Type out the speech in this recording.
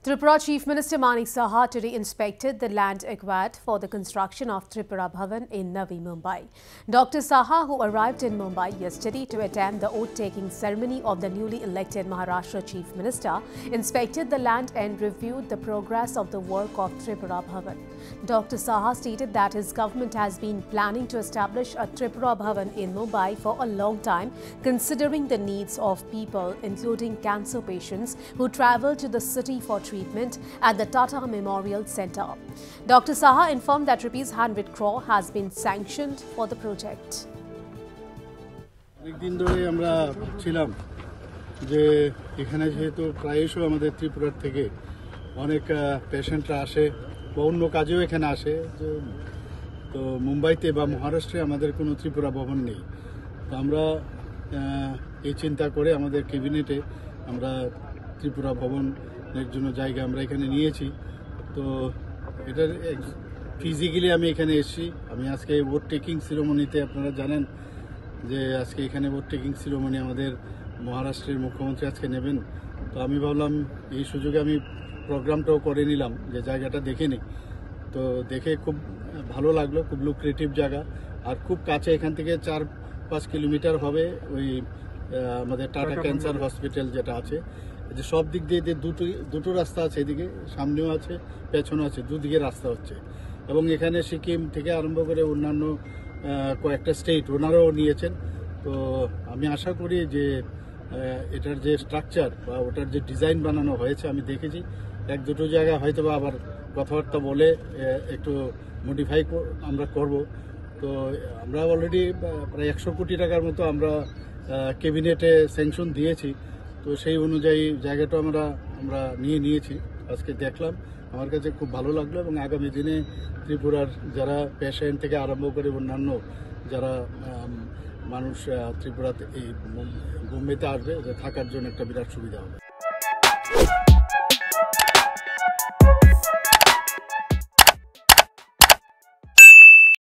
Tripura Chief Minister Manik Saha today inspected the land acquired for the construction of Tripura Bhavan in Navi Mumbai. Dr. Saha, who arrived in Mumbai yesterday to attend the oath-taking ceremony of the newly elected Maharashtra Chief Minister, inspected the land and reviewed the progress of the work of Tripura Bhavan. Dr. Saha stated that his government has been planning to establish a Tripura Bhavan in Mumbai for a long time, considering the needs of people, including cancer patients who travel to the city for treatment at the Tata Memorial Centre. Dr. Saha informed that ₹100 crore has been sanctioned for the project. অনেকদিন ধরে আমরা ছিলাম যে এখানে যেহেতু প্রায়শই আমাদের ত্রিপুরা থেকে অনেক পেশেন্টরা আসে বা অন্য কাজেও এখানে আসে, তো মুম্বাইতে বা মহারাষ্ট্রে আমাদের কোনো ত্রিপুরা ভবন নেই। তো আমরা এই চিন্তা করে আমাদের ক্যাবিনেটে আমরা ত্রিপুরা ভবনের জন্য জায়গা আমরা এখানে নিয়েছি। তো এটার ফিজিক্যালি আমি এখানে এসেছি। আমি আজকে ভোট টেকিং সিরিমনিতে, আপনারা জানেন যে আজকে এখানে ভোট টেকিং সিরিমনি আমাদের মহারাষ্ট্রের মুখ্যমন্ত্রী আজকে নেবেন। তো আমি ভাবলাম এই সুযোগে আমি প্রোগ্রামটাও করে নিলাম যে জায়গাটা দেখে নিই। তো দেখে খুব ভালো লাগলো, খুব লুক্রেটিভ জায়গা, আর খুব কাছে, এখান থেকে 4-5 কিলোমিটার হবে ওই আমাদের টাটা ক্যান্সার হসপিটাল যেটা আছে। যে সব দিক দিয়ে দুটো রাস্তা আছে, এদিকে সামনেও আছে পেছনেও আছে, দুদিকে রাস্তা হচ্ছে। এবং এখানে সিকিম থেকে আরম্ভ করে অন্যান্য কয়েকটা স্টেট ওনারাও নিয়েছেন। তো আমি আশা করি যে এটার যে স্ট্রাকচার বা ওটার যে ডিজাইন বানানো হয়েছে, আমি দেখেছি 1-2 জায়গা হয়তো বা আবার কথাবার্তা বলে একটু মডিফাই আমরা করব। তো আমরা অলরেডি প্রায় 100 কোটি টাকার মতো আমরা ক্যাবিনেটে স্যাংশন দিয়েছি। তো সেই অনুযায়ী জায়গাটা আমরা নিয়েছি। আজকে দেখলাম, আমার কাছে খুব ভালো লাগলো। এবং আগামী দিনে ত্রিপুরার যারা পেশেন্ট থেকে আরম্ভ করে অন্যান্য যারা মানুষ ত্রিপুরাতে এই বোম্বেতে আসবে, থাকার জন্য একটা বিরাট সুবিধা হবে।